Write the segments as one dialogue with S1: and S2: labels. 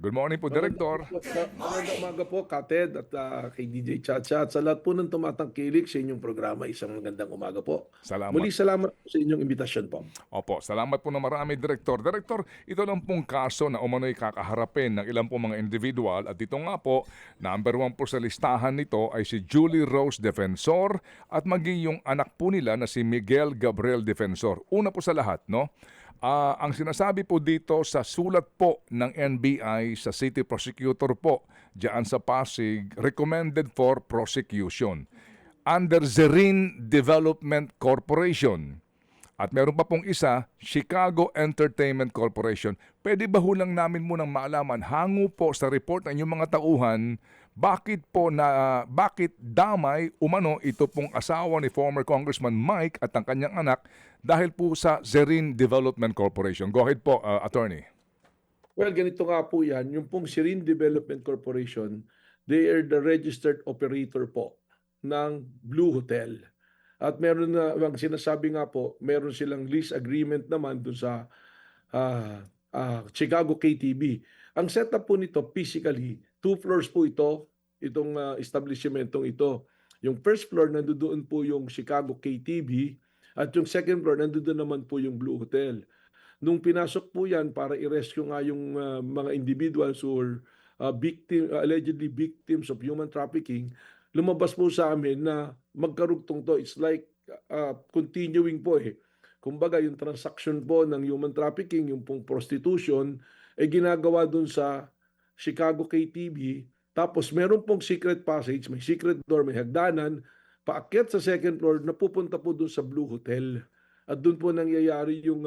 S1: Good morning po,
S2: Magandang
S1: Director.
S2: magandang umaga po, Kated, at kay DJ Chacha, at sa lahat po ng tumatangkilik sa inyong programa. Isang magandang umaga po.
S1: Salamat.
S2: Muli salamat po sa inyong imbitasyon po.
S1: Opo, salamat po na marami, Director. Director, ito lang pong kaso na umano'y kakaharapin ng ilang pong mga individual at ito nga po, number 1 po sa listahan nito ay si Julie Rose Defensor at maging yung anak po nila na si Miguel Gabriel Defensor. Una po sa lahat, no? Ang sinasabi po dito sa sulat po ng NBI sa City Prosecutor po diyan sa Pasig, recommended for prosecution under Zerin Development Corporation. At meron pa pong isa, Chicago Entertainment Corporation. Pwede ba hulang namin munang maalaman, hango po sa report ng inyong mga tauhan, bakit damay umano ito pong asawa ni former Congressman Mike at ang kanyang anak dahil po sa Zerin Development Corporation? Go ahead po, Attorney.
S2: Well, ganito nga po yan. Yung pong Sirin Development Corporation, they are the registered operator po ng Blue Hotel. At meron na, ang sinasabi nga po, meron silang lease agreement naman doon sa Chicago KTB. Ang setup po nito, physically, 2 floors po itong establishmentong ito. Yung first floor, nandoon po yung Chicago KTB, at yung second floor, nandoon naman po yung Blue Hotel. Nung pinasok po yan para i-rescue nga yung mga individuals who are allegedly victims of human trafficking, lumabas po sa amin na magkarugtong to. It's like continuing po eh. Kumbaga yung transaction po ng human trafficking, yung pong prostitution, ginagawa dun sa Chicago KTV. Tapos meron pong secret passage, may secret door, may hagdanan, paakyat sa second floor na pupunta po dun sa Blue Hotel. At dun po nangyayari yung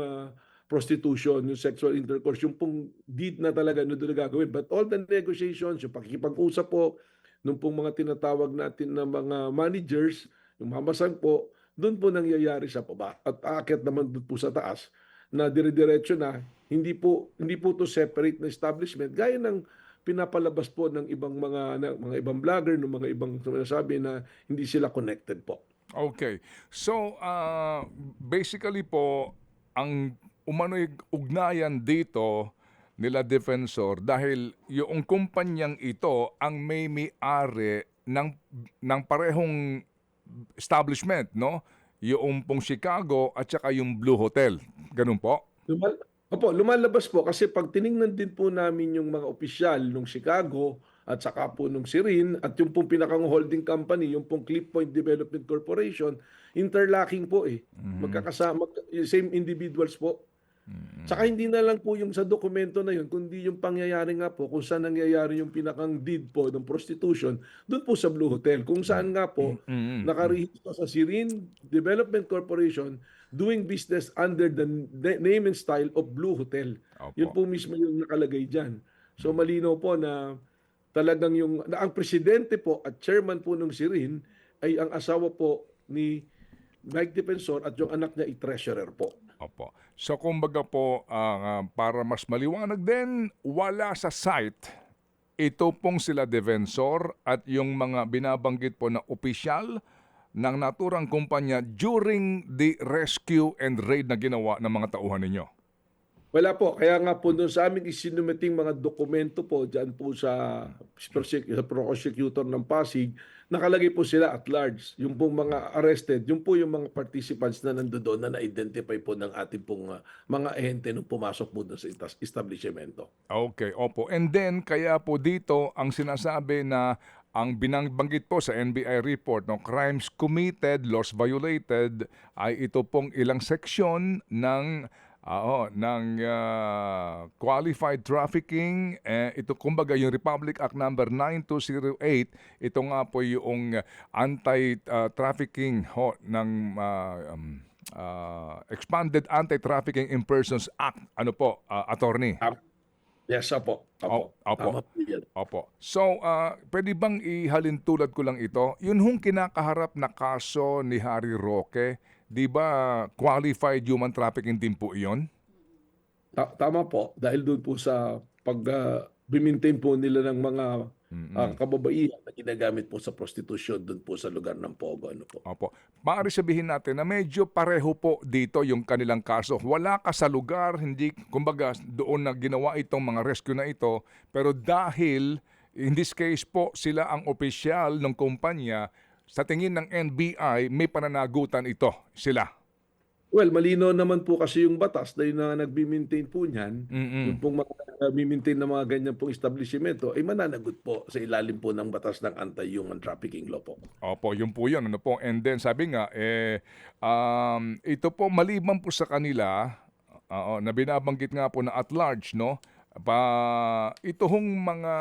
S2: prostitution, yung sexual intercourse, yung pong deed na talaga na doon gagawin. But all the negotiations, yung pakikipag-usap po, nung pong mga tinatawag natin na mga managers, yung mamasang po, doon po nangyayari sa baba. At aakyat naman doon po sa taas na dire-diretso na, hindi po to separate na establishment, gaya ng pinapalabas po ng ibang mga ibang vlogger, ng mga ibang sinasabi na hindi sila connected po.
S1: Okay. So, basically po, ang umano'y ugnayan dito nila Defensor dahil yung kumpanyang ito ang may-ari ng parehong establishment, no? Yung pong Chicago at saka yung Blue Hotel. Ganun po?
S2: Lumalabas po kasi pag tiningnan din po namin yung mga opisyal nung Chicago at saka po nung Sirin at yung pong pinakang holding company, yung pong Cliff Point Development Corporation, interlocking po eh. Magkakasama, same individuals po. Saka hindi na lang po yung sa dokumento na yun, kundi yung pangyayari nga po kung saan nangyayari yung pinakang deed po ng prostitution, doon po sa Blue Hotel. Kung saan nga po, nakarehistro sa Sirin Development Corporation doing business under the name and style of Blue Hotel. Yun
S1: Opo.
S2: po mismo yung nakalagay dyan. So malinaw po na talagang ang presidente po at chairman po ng Sirin ay ang asawa po ni Mike Defensor at yung anak niya ay treasurer po.
S1: Opo. So kumbaga po, para mas maliwanag din, wala sa site ito pong sila Defensor at yung mga binabanggit po na opisyal ng naturang kumpanya during the rescue and raid na ginawa ng mga tauhan ninyo.
S2: Wala po. Kaya nga po doon sa amin isinumiting mga dokumento po dyan po sa prosecutor ng Pasig, nakalagay po sila at large. Yung pong mga arrested, yung po yung mga participants na nandoon na na-identify po ng ating pong mga ahente nung pumasok po doon sa establishmento.
S1: Okay, opo. And then, kaya po dito, ang sinasabi na ang binanggit po sa NBI report, no, crimes committed, laws violated, ay ito pong ilang seksyon ng qualified trafficking. Ito kumbaga yung Republic Act number 9208, ito nga po yung anti-trafficking ng Expanded Anti-Trafficking in Persons Act. Ano po, Attorney?
S2: Yes, opo. Opo.
S1: Opo.
S2: Tama po yan.
S1: Opo. So, pwede bang ihalin tulad ko lang ito? Yun hong kinakaharap na kaso ni Harry Roque, di ba qualified human trafficking din po iyon?
S2: Tama po. Dahil doon po sa bimintain po nila ng mga
S1: Mm.
S2: kababaihan na ginagamit po sa prostitusyon doon po sa lugar ng Pogo. Ano po?
S1: Opo. Maaari sabihin natin na medyo pareho po dito yung kanilang kaso. Wala ka sa lugar, hindi kumbaga doon na ginawa itong mga rescue na ito, pero dahil in this case po sila ang opisyal ng kumpanya, sa tingin ng NBI may pananagutan ito sila.
S2: Well, malinaw naman po kasi yung batas dahil na nagbi-maintain po niyan, yung
S1: Mm.
S2: pong mga nagbi-maintain ng mga ganyan pong establishmento ay mananagot po sa ilalim po ng batas ng Anti-Human Trafficking Law po.
S1: Opo, yun po yun. Ano po? And then sabi nga, ito po maliban po sa kanila, na binabanggit nga po na at large, no? Ito hong mga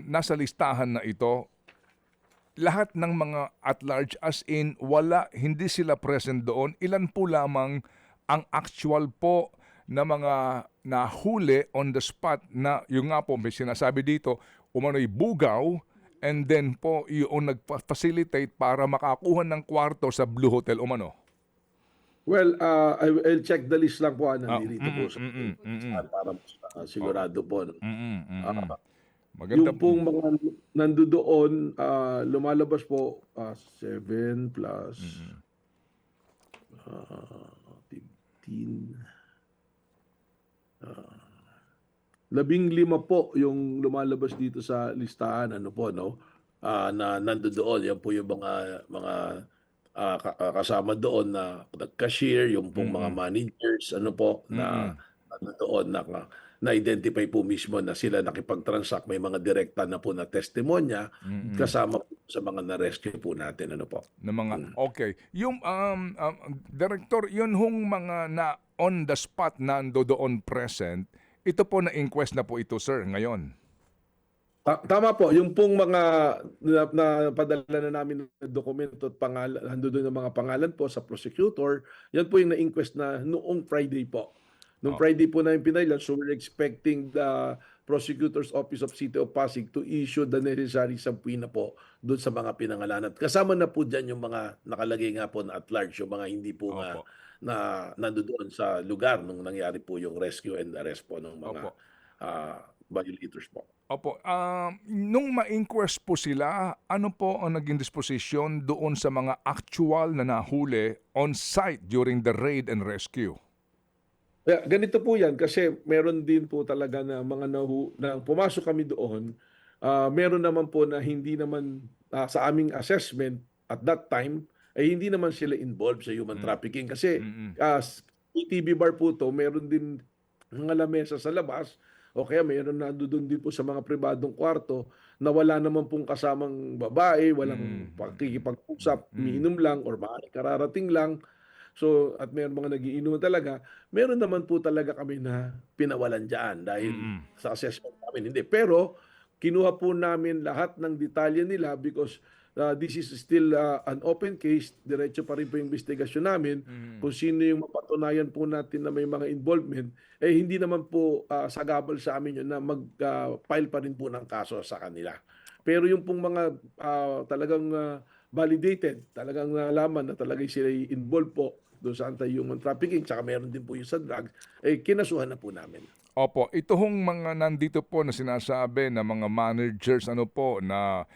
S1: nasa listahan na ito, lahat ng mga at large as in wala, hindi sila present doon. Ilan po lamang ang actual po na mga nahuli on the spot na yung nga po may sinasabi dito, umano'y bugaw and then po yung nagpa-facilitate para makakuha ng kwarto sa Blue Hotel umano.
S2: Well, I'll check the list lang po nandito po
S1: Mm,
S2: sa
S1: mm, mm.
S2: para mas
S1: O,
S2: sigurado po. No?
S1: mm, mm.
S2: Ah,
S1: Maganda
S2: yung pong mga nandoon, lumalabas po 7 plus
S1: mm,
S2: 15, 15 po yung lumalabas dito sa listahan ano po no na nandoon yan po yung mga kasama doon na cashier yung pong mga
S1: mm,
S2: managers ano po na
S1: mm,
S2: nandoon na-identify po mismo na sila nakipag-transact may mga direkta na po na testimonya
S1: mm.
S2: kasama po sa mga na-rescue po natin ano po.
S1: Na mga
S2: Mm.
S1: okay. Yung, Director, yun hong mga na on the spot na doon present, ito po na-inquest na po ito, sir, ngayon.
S2: Tama po, yung pong mga napadala na namin na dokumento at pangalan, nandoon yung mga pangalan po sa prosecutor, yan po yung na-inquest na noong Friday po. Noong
S1: Oh,
S2: Friday po namin pinailan, so we're expecting the Prosecutor's Office of City of Pasig to issue the necessary subpoena po doon sa mga pinangalanan. At kasama na po dyan yung mga nakalagay nga po na at large, yung mga hindi po nga
S1: opo,
S2: na nandoon sa lugar nung nangyari po yung rescue and arrest po ng mga
S1: opo.
S2: violators po.
S1: Opo, nung ma-inquest po sila, ano po ang naging disposisyon doon sa mga actual na nahuli on site during the raid and rescue?
S2: Kaya ganito po 'yan kasi meron din po talaga na mga na pumasok kami doon, meron naman po na hindi naman, sa aming assessment at that time, ay hindi naman sila involved sa human
S1: Mm,
S2: trafficking kasi,
S1: mm,
S2: ATV bar po 'to, meron din mga lamesa sa labas o kaya meron nandodo'n din po sa mga pribadong kwarto na wala naman pong kasamang babae, walang
S1: mm,
S2: pakikipag-usap,
S1: mm,
S2: umiinom lang or maaaring kararating lang. So, at meron mga nagiinuman talaga, meron naman po talaga kami na pinawalan diyan dahil
S1: mm.
S2: sa assessment namin hindi. Pero kinuha po namin lahat ng detalye nila because this is still an open case. Diretso pa rin po yung investigasyon namin.
S1: Mm.
S2: Kung sino yung mapatunayan po natin na may mga involvement, eh hindi naman po sagabal sa amin yun na mag-file pa rin po ng kaso sa kanila. Pero yung pong mga talagang validated, talagang nalaman na talagang sila involved po doon sa anti-human trafficking, tsaka meron din po yung sa drugs, eh kinasuhan na po namin.
S1: Opo, ito hong mga nandito po na sinasabi na mga managers ano po na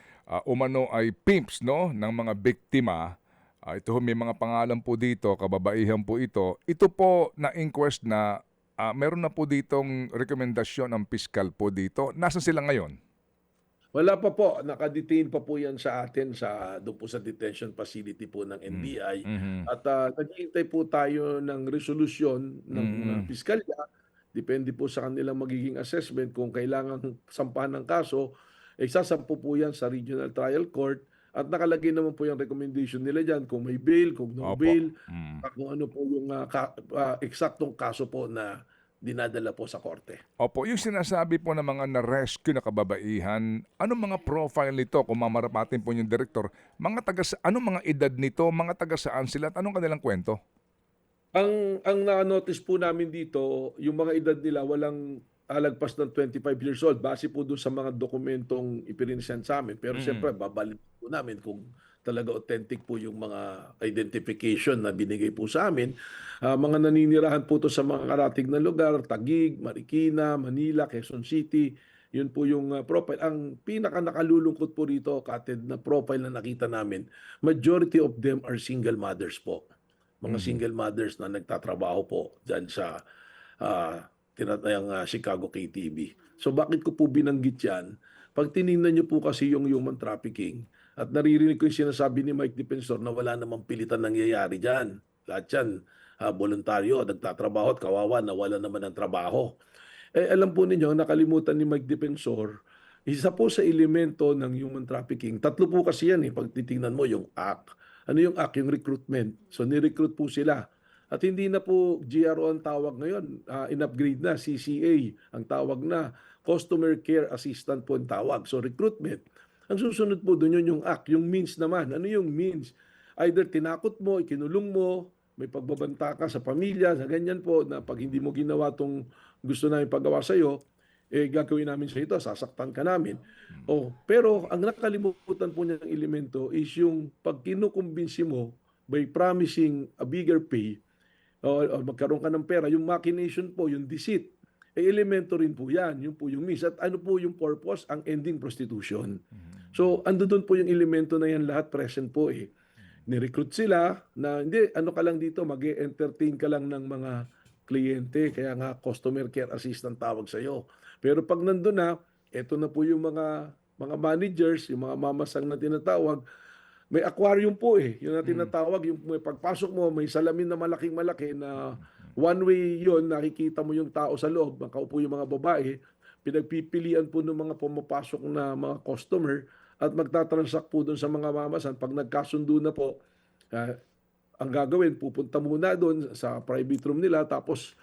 S1: umano ay pimps no ng mga biktima. Ito ho, may mga pangalan po dito, kababaihan po ito. Ito po na inquest na meron na po ditong rekomendasyon ang piskal po dito. Nasaan sila ngayon?
S2: Wala pa po, naka-detain pa po yan sa atin doon po sa detention facility po ng
S1: Mm.
S2: NBI.
S1: Mhm.
S2: At naghihintay po tayo ng resolusyon ng
S1: Mm.
S2: piskalya. Depende po sa kanilang magiging assessment kung kailangan sampahan ng kaso, eh sasampu po yan sa Regional Trial Court at nakalagay naman po yung recommendation nila dyan kung may bail, kung no
S1: Opo.
S2: bail,
S1: Mm.
S2: kung ano po yung eksaktong kaso po na dinadala po sa korte.
S1: Opo, yung sinasabi po ng mga na-rescue na kababaihan, anong mga profile nito kung mamarapatin po yung direktor? Anong mga edad nito? Mga taga saan sila at anong kanilang kwento?
S2: Ang na-notice po namin dito, yung mga edad nila walang lagpas ng 25 years old base po dun sa mga dokumentong ipinesent sa amin. Pero
S1: Mm.
S2: siyempre babalik po namin kung talaga authentic po yung mga identification na binigay po sa amin. Mga naninirahan po to sa mga karatig na lugar, Taguig, Marikina, Manila, Quezon City. Yun po yung profile. Ang pinaka nakalulungkot po rito, Kated, na profile na nakita namin, majority of them are single mothers po. Mga single mothers na nagtatrabaho po dyan sa tinatayang Chicago KTV. So bakit ko po binanggit yan? Pag tinignan niyo po kasi yung human trafficking at naririnig ko yung sinasabi ni Mike Defensor na wala namang pilitan nangyayari dyan. Lahat yan, voluntaryo, nagtatrabaho at kawawa, nawala naman ng trabaho. Eh, alam po ninyo, nakalimutan ni Mike Defensor, isa po sa elemento ng human trafficking, tatlo po kasi yan pag titingnan mo yung act. Ano yung act? Yung recruitment. So, ni-recruit po sila. At hindi na po GRO ang tawag ngayon, in-upgrade na, CCA ang tawag na, Customer Care Assistant po ang tawag. So, recruitment. Ang susunod po doon yun yung act. Yung means naman. Ano yung means? Either tinakot mo, ikinulong mo, may pagbabanta ka sa pamilya, sa ganyan po, na pag hindi mo ginawa tong gusto namin paggawa sa iyo, gagawin namin sa ito, sasaktan ka namin. Pero ang nakalimutan po niya ng elemento is yung pag kinukumbinsi mo by promising a bigger pay o magkaroon ka ng pera, yung machination po, yung deceit, elemento rin po yan, yun po yung means. At ano po yung purpose? Ang ending prostitution. So, ando doon po yung elemento na yan lahat present po ni-recruit sila na hindi, ano ka lang dito, mag-entertain ka lang ng mga kliyente, kaya nga customer care assistant tawag sa iyo. Pero pag nandun na, eto na po yung mga managers, yung mga mamasang na tinatawag, may aquarium po yung na tinatawag, yung may pagpasok mo, may salamin na malaking-malaki na one way yon, nakikita mo yung tao sa loob, makaupo yung mga babae, pinagpipilian po ng mga pumapasok na mga customer at magtatransact po doon sa mga mamasan. Pag nagkasundo na po, ang gagawin, pupunta muna doon sa private room nila, tapos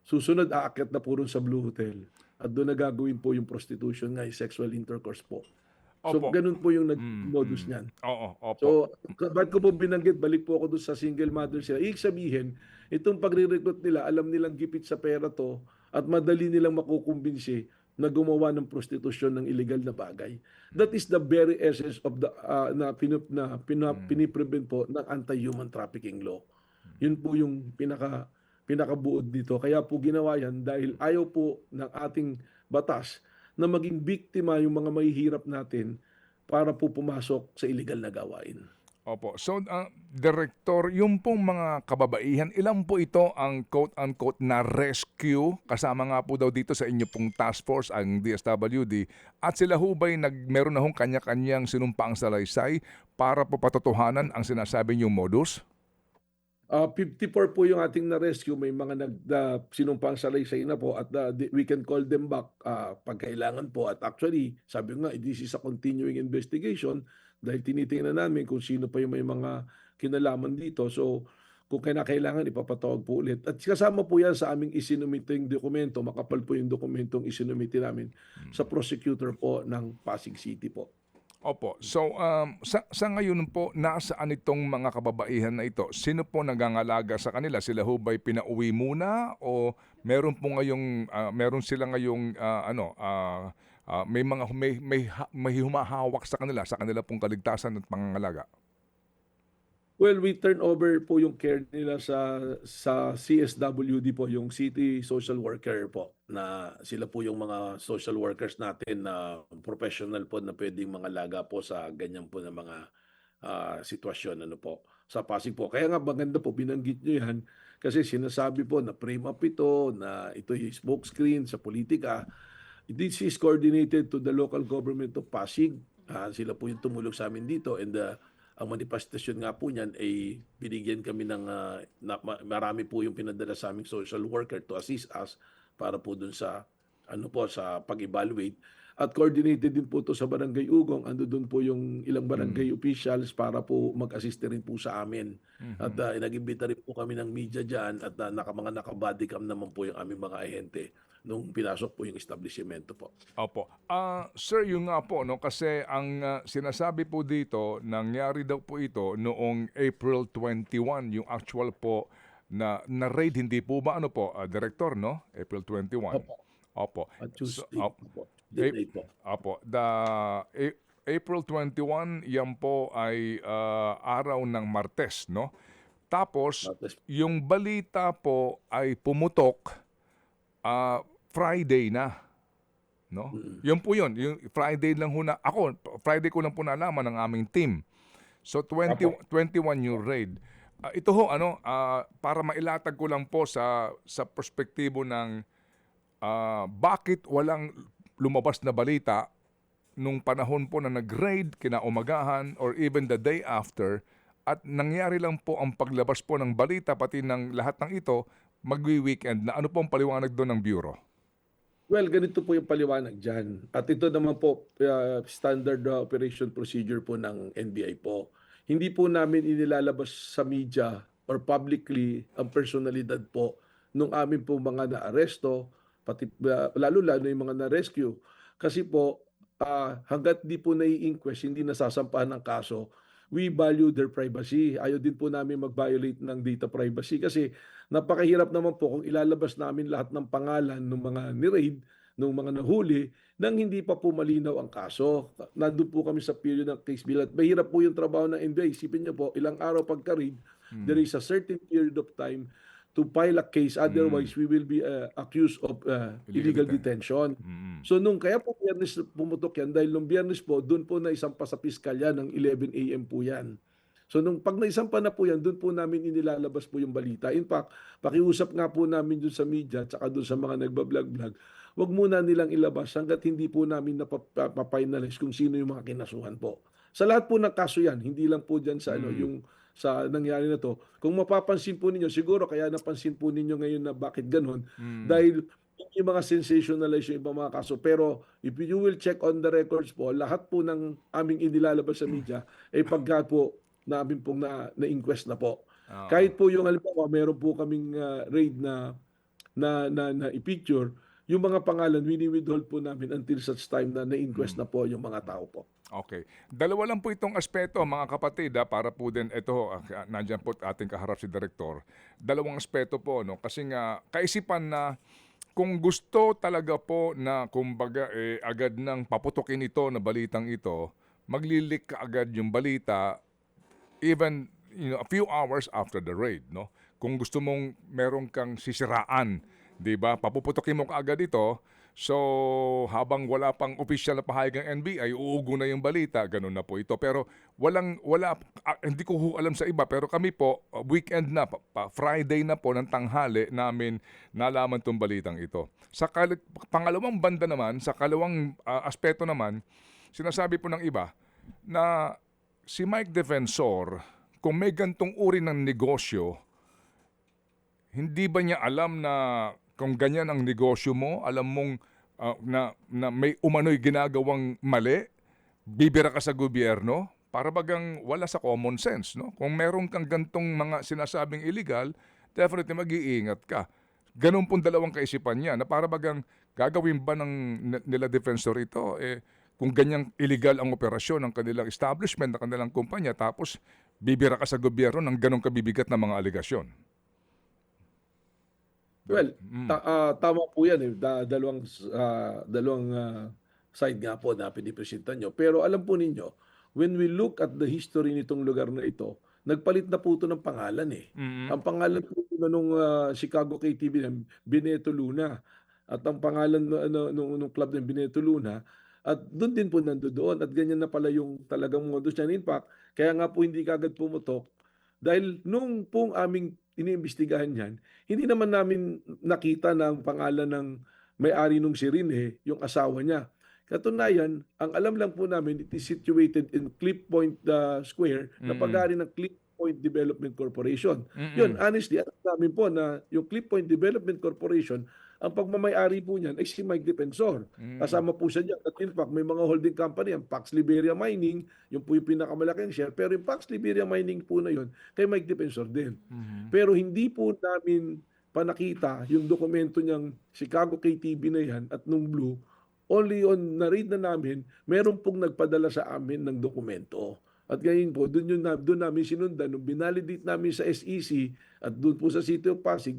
S2: susunod, aakyat na po doon sa Blue Hotel. At doon na gagawin po yung prostitution nga, yung sexual intercourse po. So,
S1: Opo.
S2: ganun po yung modus niyan.
S1: Oo, opo.
S2: So, ba't ko po binanggit, balik po ako doon sa single mother sila. Ibig sabihin, itong pagre-recruit nila, alam nilang gipit sa pera to at madali nilang makukumbinsi na gumawa ng prostitusyon ng illegal na bagay. That is the very essence of the piniprevent po ng anti-human trafficking law. Yun po yung pinakabuod dito. Kaya po ginawa yan dahil ayaw po ng ating batas na maging biktima yung mga mahihirap natin para po pumasok sa illegal na gawain.
S1: Opo. So, Director, yung pong mga kababaihan, ilan po ito ang quote-unquote na rescue? Kasama nga po daw dito sa inyo pong task force, ang DSWD. At sila ho ba'y meron na hong kanya-kanyang sinumpaang salaysay para po patotohanan ang sinasabi niyong modus?
S2: 54 po yung ating na-rescue. May mga sinumpang salaysay na po at we can call them back pag kailangan po. At actually, sabi nga, this is a continuing investigation dahil tinitingnan namin kung sino pa yung may mga kinalaman dito. So, kung kailangan, ipapatawag po ulit. At kasama po yan sa aming isinumiting dokumento. Makapal po yung dokumentong isinumiti namin sa prosecutor po ng Pasig City po.
S1: Opo. So, sa ngayon po, nasaan itong mga kababaihan na ito? Sino po nangangalaga sa kanila? Sila ho ba'y pinauwi muna o meron po ngayong meron sila ngayong may humahawak sa kanila pong kaligtasan at pangangalaga?
S2: Well, we turn over po yung care nila sa CSWD po, yung City Social Worker po, na sila po yung mga social workers natin na professional po na pwedeng mangalaga po sa ganyan po na mga sitwasyon po sa Pasig po. Kaya nga maganda po binanggit nyo yan kasi sinasabi po na frame up ito, na ito yung smokescreen sa politika. This is coordinated to the local government of Pasig. Sila po yung tumulong sa amin dito, and ang manifestasyon nga po niyan ay binigyan kami ng marami po yung pinadala sa aming social worker to assist us para po dun sa sa pag-evaluate. At coordinated din po to sa Barangay Ugong. Ando doon po yung ilang barangay officials para po mag-assist rin po sa amin. At nag-imbita rin po kami ng media dyan at mga naka-bodycam naman po yung aming mga ahente nung pinasok po yung establishmento po.
S1: Opo. Sir, yung nga po, no, kasi ang sinasabi po dito, nangyari daw po ito noong April 21, yung actual po na raid, hindi po ba Director, no? April 21.
S2: Opo.
S1: Opo.
S2: At Tuesday
S1: So,
S2: po. Day po.
S1: Opo. April 21, yan po ay araw ng Martes, no? Tapos,
S2: Martes.
S1: yung balita po ay pumutok Friday na, no?
S2: Mm.
S1: Yun po yun. Yung Friday lang ho na, ako, Friday ko lang po nalaman ng aming team. So,
S2: Apo.
S1: 21 yung raid. Ito ho, para mailatag ko lang po sa perspektibo ng bakit walang lumabas na balita nung panahon po na nag-raid kinaumagahan or even the day after at nangyari lang po ang paglabas po ng balita pati ng lahat ng ito magwi-weekend na ano po ang paliwanag doon ng Bureau?
S2: Well, ganito po yung paliwanag dyan. At ito naman po, standard operation procedure po ng NBI po. Hindi po namin inilalabas sa media or publicly ang personalidad po nung amin po mga naaresto, pati lalo-lalo yung mga na-rescue. Kasi po, hanggat di po nai-inquest, hindi nasasampahan ng kaso, we value their privacy. Ayaw din po namin mag-violate ng data privacy kasi napakahirap naman po kung ilalabas namin lahat ng pangalan ng mga ni-raid, ng mga nahuli, nang hindi pa po malinaw ang kaso. Nandun po kami sa period ng case bill at mahirap po yung trabaho ng NBI. Isipin niyo po, ilang araw pagka-raid, there is a certain period of time to file a case. Otherwise, we will be accused of illegal detention. So nung kaya po Biyernes pumutok yan dahil nung Biyernes po doon po naisampa sa piskalya ng 11 AM po yan. So nung pag naisampa na po yan, doon po namin inilalabas po yung balita. In fact, pakiusap nga po namin doon sa media at saka doon sa mga nagbablog-vlog, wag muna nilang ilabas hanggat hindi po namin napapa-finalize kung sino yung mga kinasuhan po. Sa lahat po ng kaso yan, hindi lang po dyan sa yung sa nangyari na to. Kung mapapansin po ninyo, siguro kaya napansin po ninyo ngayon na bakit ganun, dahil yung mga sensationalize yung ibang mga kaso. Pero if you will check on the records po, lahat po ng aming inilalabas sa media ay pagka po namin pong na-inquest na po. Kahit po yung halimbawa, meron po kaming raid na i-picture, yung mga pangalan, wini-withhold po namin until such time na na-inquest na po yung mga tao po.
S1: Okay. Dalawa lang po itong aspeto, mga kapatid, para po din, ito, nandyan po ating kaharap si Direktor. Dalawang aspeto po, no? Kasi nga, kaisipan na kung gusto talaga po na, kumbaga, agad nang paputukin ito na balitang ito, maglilik ka agad yung balita, even a few hours after the raid, no? Kung gusto mong meron kang sisiraan, 'di ba? Papuputukin mo kaagad ito. So, habang wala pang official na pahayag ng NBI, uugo na yung balita, ganun na po ito. Pero hindi ko alam sa iba, pero kami po, weekend na, Friday na po ng tanghali namin nalaman tong balitang ito. Sa pangalawang banda naman, sa kalawang aspeto naman, sinasabi po ng iba na si Mike Defensor, kung may gantong uri ng negosyo, hindi ba niya alam na kung ganyan ang negosyo mo, alam mong na may umano'y ginagawang mali, bibira ka sa gobyerno, para bagang wala sa common sense, no? Kung meron kang gantong mga sinasabing illegal, definitely mag-iingat ka. Ganun pong dalawang kaisipan niya, na para bagang gagawin ba nila Defensor ito, kung ganyang illegal ang operasyon ng kanilang establishment, ng kanilang kumpanya, tapos bibira ka sa gobyerno ng ganong kabibigat na mga aligasyon.
S2: Well, tama po yan eh. Dalawang side nga po na pinipresenta nyo. Pero alam po ninyo, when we look at the history nitong lugar na ito, nagpalit na po ito ng pangalan eh. Ang pangalan po nung Chicago KTV, Bineto Luna. At ang pangalan nung club ng Bineto Luna, at doon din po nandoon. At ganyan na pala yung talagang modus niyan. In fact, kaya nga po hindi kagad pumutok. Dahil nung pong aming iniimbestigahan yan, hindi naman namin nakita na ang pangalan ng may-ari nung si Rene, yung asawa niya. Katunayan, ang alam lang po namin, it is situated in Cliff Point Square, na pag-aari ng Cliff Point Development Corporation. Yun, honestly, alam namin po na yung Cliff Point Development Corporation, ang pagmamay-ari po niyan ay si Mike Defensor. Kasama po siya dyan. At in fact, may mga holding company, ang Pax Liberia Mining, yung po yung pinakamalaking share, pero yung Pax Liberia Mining po na yun, kay Mike Defensor din. Pero hindi po namin panakita yung dokumento niyang Chicago KTV na yan at nung Blue, only on na-read na namin, meron pong nagpadala sa amin ng dokumento. At ngayon po, doon namin sinundan, nung binalidate namin sa SEC at doon po sa City of Pasig,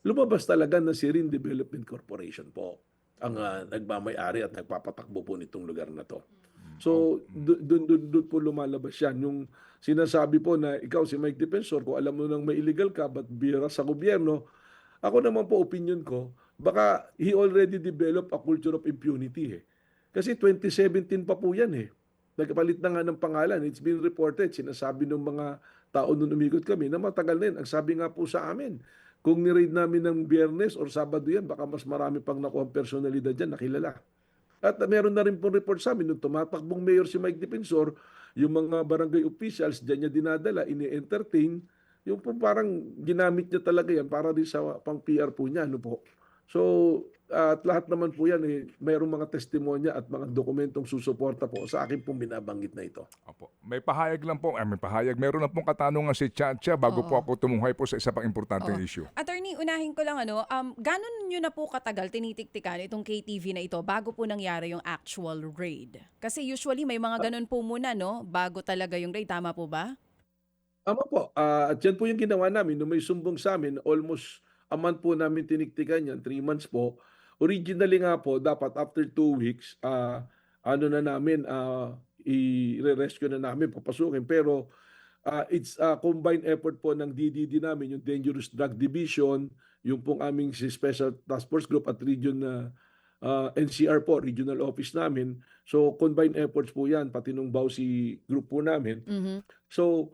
S2: lumabas talaga na si Rin Development Corporation po ang nagmamay-ari at nagpapatakbo po nitong lugar na to.
S1: Oh,
S2: So doon po lumalabas yan. Yung sinasabi po na ikaw si Mike Defensor, kung alam mo nang may illegal ka, ba't bira sa gobyerno? Ako naman po, opinion ko, baka he already developed a culture of impunity eh. Kasi 2017 pa po yan eh. Nagpalit na nga ng pangalan. It's been reported. Sinasabi ng mga tao nung umikot kami na matagal na yun. Ang sabi nga po sa amin, kung ni-raid namin ng Biyernes or Sabado yan, baka mas marami pang nakuha ang personalidad dyan na kilala. At meron na rin po report sa amin, nung tumatakbong mayor si Mike Defensor, yung mga barangay officials, dyan niya dinadala, ini-entertain, yung po parang ginamit niya talaga yan para din sa pang PR po niya. Ano po. So, at lahat naman po yan, mayroong mga testimonya at mga dokumentong susuporta po sa akin pong binabanggit na ito.
S1: opo. May pahayag lang po, may pahayag. Meron lang pong katanungan si Chacha bago po
S3: Oo.
S1: ako tumuhay po sa isa pang importanteng
S3: Oo.
S1: issue.
S3: Attorney, unahin ko lang ganon nyo na po katagal tinitiktikan itong KTV na ito bago po nangyari yung actual raid? Kasi usually may mga ganon po muna, no? Bago talaga yung raid, tama po ba?
S2: Tama po. At yan po yung ginawa namin. Nung may sumbong sa amin, almost a month po namin tiniktikan yan, 3 months po. Originally nga po, dapat after 2 weeks, ano na namin, i-rescue na namin, papasukin. Pero it's a combined effort po ng DDD namin, yung Dangerous Drug Division, yung pong aming si Special Task Force Group at Region na NCR po, Regional Office namin. So combined efforts po yan, pati nung BAUSI group po namin.
S3: Mhm.
S2: So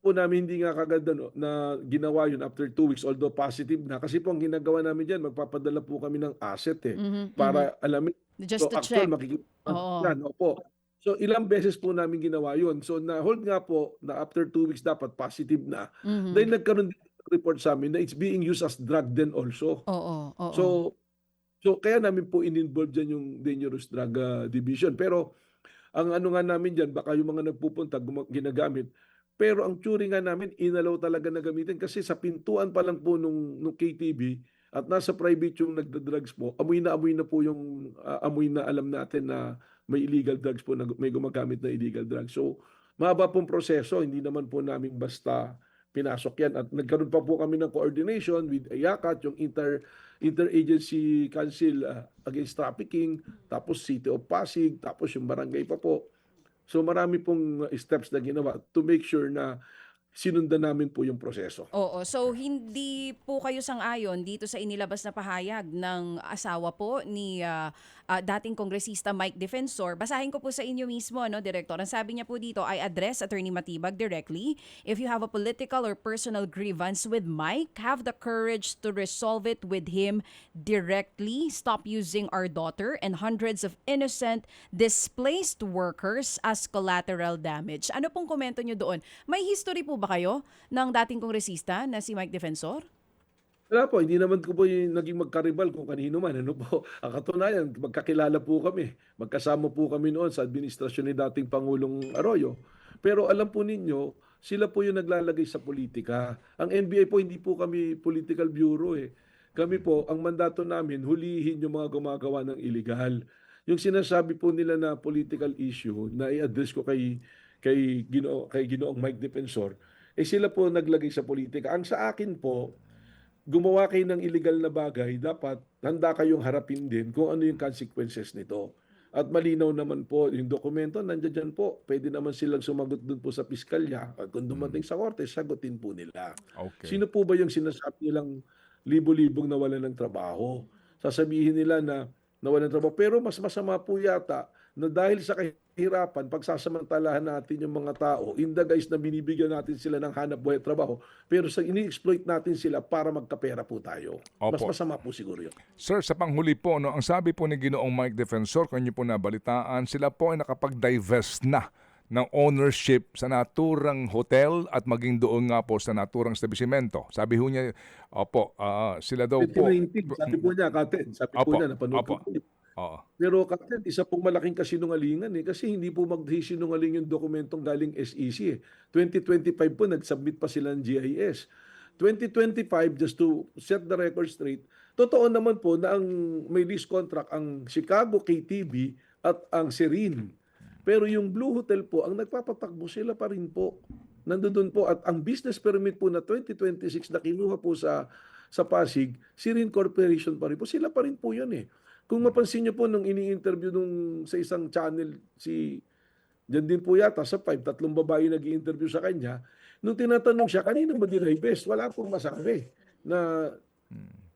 S2: po namin hindi nga kagad na ginawa yun after 2 weeks, although positive na. Kasi po ang ginagawa namin dyan, magpapadala po kami ng asset
S3: Mhm.
S2: para alamin.
S3: Just
S2: So
S3: to
S2: actual
S3: check.
S2: makikita
S3: Oo.
S2: yan. Opo. So ilang beses po namin ginawa yun. So na-hold nga po na after 2 weeks dapat positive na.
S3: Mhm.
S2: Dahil nagkaroon din ng report sa amin na it's being used as drug then also.
S3: Oo, oo.
S2: So so kaya namin po in-involve dyan yung Dangerous Drug Division. Pero ang ano nga namin diyan, baka yung mga nagpupunta ginagamit. Pero ang theory nga namin, inalaw talaga na gamitin kasi sa pintuan pa lang po nung KTV at nasa private yung nagda-drugs po, amoy na po yung amoy na alam natin na may illegal drugs po, na may gumagamit na illegal drugs. So, mahaba pong proseso, hindi naman po namin basta pinasok yan. At nagkaroon pa po kami ng coordination with IACAT, yung Interagency Council Against Trafficking, tapos City of Pasig, tapos yung barangay pa po. So marami pong steps na ginawa to make sure na sinundan namin po yung proseso.
S3: Oo. So, hindi po kayo sang-ayon dito sa inilabas na pahayag ng asawa po ni dating kongresista Mike Defensor. Basahin ko po sa inyo mismo, no, Director. Ang sabi niya po dito, I address Attorney Matibag directly. If you have a political or personal grievance with Mike, have the courage to resolve it with him directly. Stop using our daughter and hundreds of innocent displaced workers as collateral damage. Ano pong komento niyo doon? May history po ba kayo ng dating kongresista na si Mike Defensor?
S2: Wala po, hindi naman ko po yung naging magkaribal kung kanino man. Ano po, ang katunayan, magkakilala po kami. Magkasama po kami noon sa administrasyon ni dating Pangulong Arroyo. Pero alam po ninyo, sila po yung naglalagay sa politika. Ang NBI po, hindi po kami political bureau eh. Kami po, ang mandato namin, hulihin yung mga gumagawa ng illegal. Yung sinasabi po nila na political issue na i-address ko kay Ginoong Mike Defensor, sila po naglagay sa politika. Ang sa akin po, gumawa kayo ng illegal na bagay, dapat handa kayong harapin din kung ano yung consequences nito. At malinaw naman po, yung dokumento, nandiyan dyan po. Pwede naman silang sumagot dun po sa piskalya. At kung dumating sa korte, sagutin po nila.
S1: Okay.
S2: Sino po ba yung sinasabi nilang libo-libong nawalan ng trabaho? Sasabihin nila na nawalan ng trabaho. Pero mas masama po yata na dahil sa kahirapan, pagsasamantalahan natin yung mga tao, in the guise na binibigyan natin sila ng hanap buhay at trabaho, pero sa ini-exploit natin sila para magkapera po tayo. Mas
S1: Opo.
S2: masama po siguro yun.
S1: Sir, sa panghuli po, no, ang sabi po ni Ginoong Mike Defensor, kung inyo po nabalitaan, sila po ay nakapag-divest na ng ownership sa naturang hotel at maging doon nga po sa naturang establishmento. Sabi ho niya, opo, sila daw po.
S2: 2019, sabi po niya, Katen, sabi po
S1: Opo,
S2: niya, napanood
S1: opo.
S2: ko po.
S1: Oo.
S2: Pero Katen, isa pong malaking kasinungalingan kasi hindi po magsisinungaling yung dokumentong galing SEC. 2025 po, nag-submit pa sila ng GIS. 2025, just to set the record straight, totoo naman po na ang may lease contract ang Chicago KTV at ang Serene. Pero yung Blue Hotel po, ang nagpapatakbo sila pa rin po. Nandoon po at ang business permit po na 2026 na kinuha po sa Pasig, Serene Corporation pa rin po. Sila pa rin po yun eh. Kung mapansin niyo po nung ini-interview sa isang channel si Diyan din po yata sa 5, tatlong babae nag-i-interview sa kanya. Nung tinatanong siya, kanino ba dinivest? Wala pong masabi na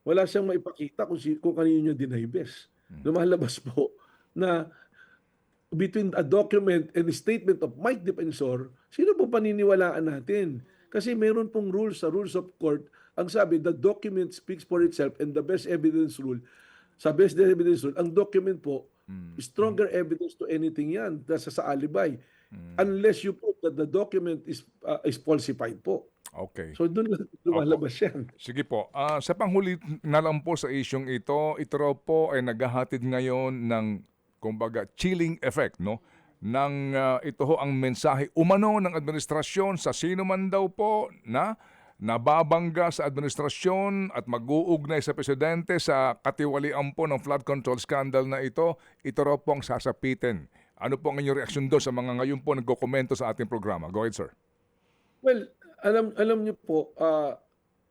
S2: wala siyang maipakita kung kanino niya dinivest. Lumalabas po na between a document and a statement of Mike Defensor, sino po paniniwalaan natin? Kasi meron pong rules sa rules of court. Ang sabi, the document speaks for itself and the best evidence rule. Sa best evidence rule, ang document po, stronger evidence to anything yan sa alibay. Unless you prove that the document is falsified po.
S1: Okay.
S2: So doon lang lumalabas yan.
S1: Sige po. Sa panghuli na lang po sa isyong ito raw po ay naghahatid ngayon ng kumbaga chilling effect, no? Nang ito ho ang mensahe umano ng administrasyon sa sino man daw po na nababangga sa administrasyon at mag-uugnay sa presidente sa katiwalian po ng flood control scandal na ito raw po ang sasapitin. Ano po ang inyong reaksyon doon sa mga ngayon po nagkokomento sa ating programa? Go ahead, sir.
S2: Well, alam niyo po,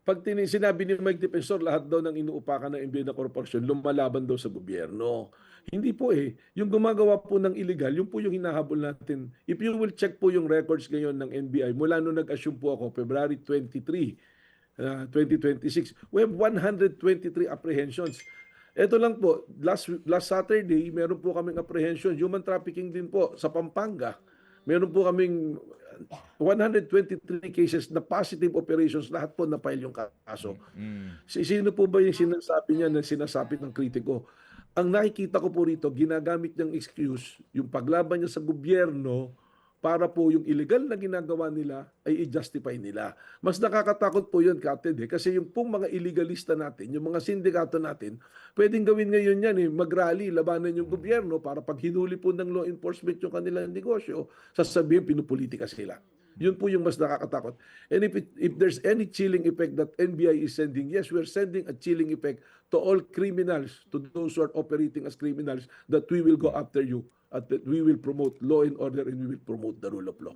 S2: pag sinabi ni Mike Defensor, lahat daw ng inuupakan ng NBI na korporasyon, lumalaban daw sa gobyerno. Hindi po eh. Yung gumagawa po ng illegal, yun po yung hinahabol natin. If you will check po yung records ngayon ng NBI, mula nung nag-assume po ako, February 23, 2026, we have 123 apprehensions. Ito lang po, last Saturday, meron po kaming apprehension, human trafficking din po sa Pampanga. Meron po kaming 123 cases na positive operations, lahat po na-file yung kaso. Sino po ba yung sinasabi niya na sinasabi ng kritiko? Ang nakikita ko po rito, ginagamit niyang excuse yung paglaban niya sa gobyerno para po yung illegal na ginagawa nila ay i-justify nila. Mas nakakatakot po yun, Captain, kasi yung pong mga illegalista natin, yung mga sindikato natin, pwedeng gawin ngayon yan, mag-rally, labanan yung gobyerno para pag hinuli po ng law enforcement yung kanilang negosyo, sasabihin pinupolitika sila. Yun po yung mas nakakatakot. And if there's any chilling effect that NBI is sending, yes, we're sending a chilling effect to all criminals, to those who are operating as criminals, that we will go after you, at that we will promote law and order and we will promote the rule of law.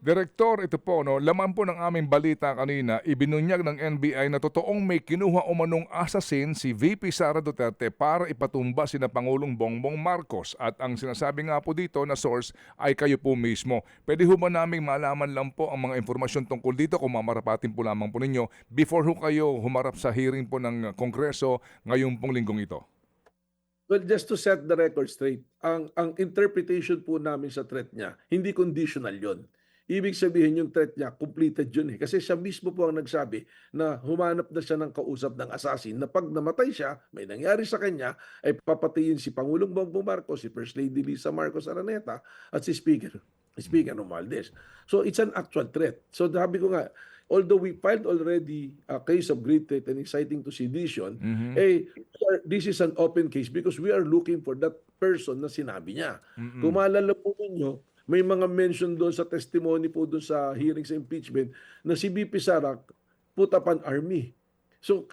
S1: Direktor, ito po, no, laman po ng aming balita kanina, ibinunyag ng NBI na totoong may kinuha umanong assassin si VP Sara Duterte para ipatumba sina Pangulong Bongbong Marcos. At ang sinasabi nga po dito na source ay kayo po mismo. Pwede ho ba naming malaman lang po ang mga informasyon tungkol dito kung mamarapatin po lamang po ninyo before ho kayo humarap sa hearing po ng Kongreso ngayong pong linggong ito?
S2: Well, just to set the record straight, ang interpretation po namin sa threat niya, hindi conditional yon. Ibig sabihin yung threat niya, completed yun eh. Kasi siya mismo po ang nagsabi na humanap na siya ng kausap ng assassin na pag namatay siya, may nangyari sa kanya, ay papatayin si Pangulong Bongbong Marcos, si First Lady Lisa Marcos Araneta, at si Speaker Romualdez. So it's an actual threat. So sabi ko nga, although we filed already a case of great threat and inciting to sedition, this is an open case because we are looking for that person na sinabi niya. Kung maalala po ninyo, may mga mention doon sa testimony po doon sa hearing sa impeachment na si BP Sara put up an army. So,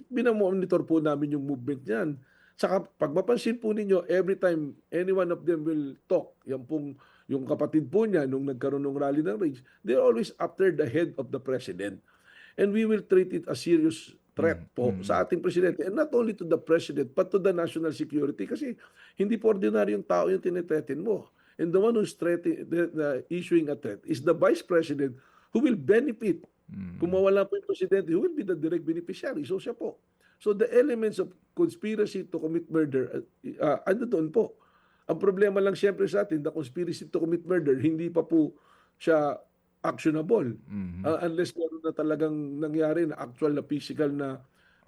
S2: binamonitor po namin yung movement niyan. Saka, pag mapansin po ninyo, every time any one of them will talk, yan pong yung kapatid po niya nung nagkaroon ng rally ng rage, they're always after the head of the president. And we will treat it as serious threat po sa ating presidente. And not only to the president, but to the national security. Kasi hindi po ordinaryong tao yung tinitreaten mo. And the one who's issuing a threat is the vice president who will benefit. Kung mawala po yung presidente, who will be the direct beneficiary? So siya po. So the elements of conspiracy to commit murder, ano doon po? Ang problema lang siyempre sa atin, the conspiracy to commit murder, hindi pa po siya actionable. Unless meron na talagang nangyari na actual na physical na,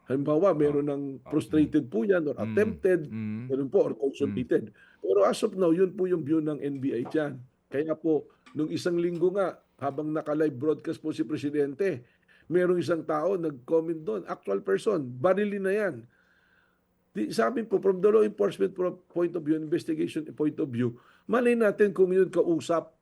S2: halimbawa, meron ng frustrated po yan or attempted, meron po, or consummated. Pero as of now, yun po yung view ng NBI dyan. Kaya po, nung isang linggo nga, habang naka-live broadcast po si Presidente, merong isang tao nag-comment doon, actual person, barilin na yan. Sabi po, from the law enforcement point of view, investigation point of view, malay natin kung yun kausap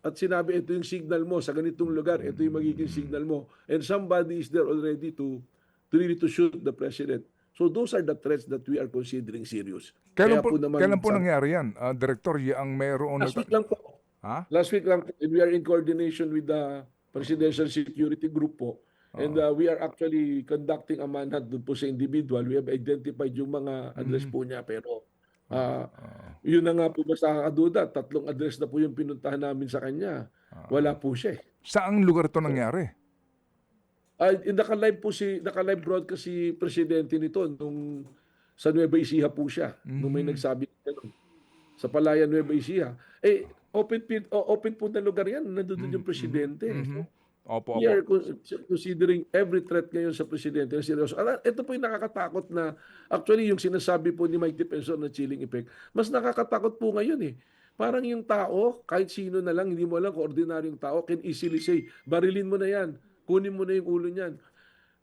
S2: at sinabi, ito yung signal mo sa ganitong lugar, ito yung magiging signal mo. And somebody is there already to really to shoot the president. So those are the threats that we are considering serious.
S1: Kailan po nangyari yan? Director, ang mayroon...
S2: Last week lang po.
S1: Ha?
S2: Last week lang, and we are in coordination with the Presidential Security Group po. And we are actually conducting a manhunt doon po sa individual. We have identified yung mga address po niya, pero Yun na nga po basta kakaduda, 3 address na po yung pinuntahan namin sa kanya. Wala po siya, eh.
S1: Saang lugar ito nangyari?
S2: Ay, naka-live broadcast si presidente nito nung sa Nueva Ecija po siya, nung may nagsabi ng ganun. Sa Palayan, Nueva Ecija. Eh, open po na lugar yan, nandun yung presidente. So,
S1: Opo,
S2: we
S1: opo.
S2: are considering every threat ngayon sa presidente na seryoso. Ito po yung nakakatakot na, actually yung sinasabi po ni Mike Defensor na chilling effect, mas nakakatakot po ngayon eh. Parang yung tao, kahit sino na lang, hindi mo alam kung ordinaryong tao, can easily say, barilin mo na yan, kunin mo na yung ulo niyan.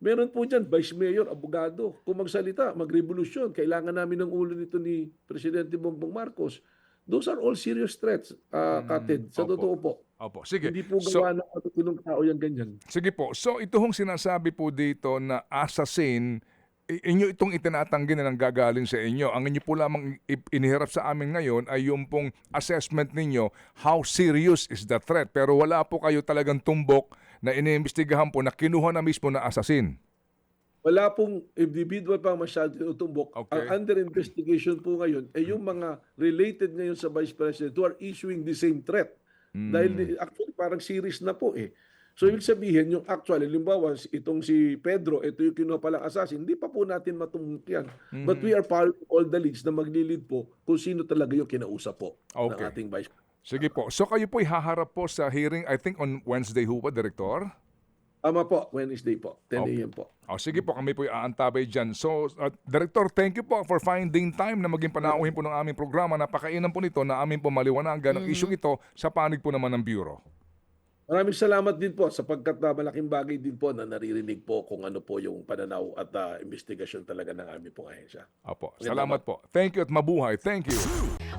S2: Meron po dyan, vice mayor, abogado. Kung magsalita, magrevolusyon, kailangan namin ng ulo nito ni Presidente Bongbong Marcos. Those are all serious threats, Katid. Sa
S1: Opo.
S2: totoo po.
S1: Opo, sige.
S2: Hindi po
S1: So,
S2: gawa ng katutunong tao yung ganyan.
S1: sige po. So, ito hong sinasabi po dito na assassin, inyo itong itinatanggi na nanggagaling sa inyo. Ang inyo po lamang iniharap sa amin ngayon ay yung pong assessment ninyo, how serious is the threat. Pero wala po kayo talagang tumbok na iniimbestigahan po na kinuha na mismo na assassin.
S2: Wala pong individual pang masyado tinutumbok.
S1: Okay.
S2: Ang under investigation po ngayon ay yung mga related ngayon sa Vice President who are issuing the same threat. Dahil actually parang series na po eh. So ibig sabihin yung actually, limbawa itong si Pedro, ito yung kinuha palang assassin, hindi pa po natin matumbok yan. But we are following all the leads na maglilid po kung sino talaga yung kinausap po ng
S1: Okay.
S2: ating Vice President.
S1: Sige po. So, kayo po ihaharap po sa hearing, I think on Wednesday ho ba, Director?
S2: Tama po, Wednesday po, 10 a.m. po.
S1: Sige po, kami po aantabay dyan. So, Director, thank you po for finding time na maging panauhin po ng aming programa. Napakainan po nito na aming po maliwanagan ang isyong ito sa panig po naman ng Bureau.
S2: Maraming salamat din po sapagkat malaking bagay din po na naririnig po kung ano po yung pananaw at investigasyon talaga ng aming pong ahensya.
S1: Opo, salamat po. Thank you at mabuhay. Thank you.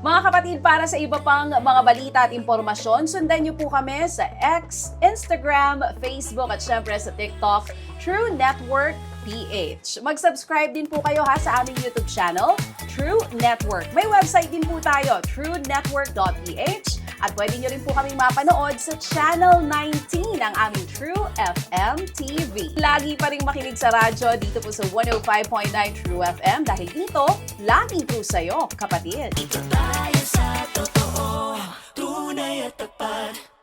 S3: Mga kapatid, para sa iba pang mga balita at impormasyon, sundan niyo po kami sa X, Instagram, Facebook at syempre sa TikTok, True Network PH. Mag-subscribe din po kayo sa aming YouTube channel, True Network. May website din po tayo, truenetwork.ph. At pwede nyo rin po kaming mapanood sa Channel 19 ng aming True FM TV. Lagi pa rin makinig sa radyo dito po sa 105.9 True FM dahil dito, laging true sa'yo, kapatid.
S4: Tayo sa totoo, tunay at tapat.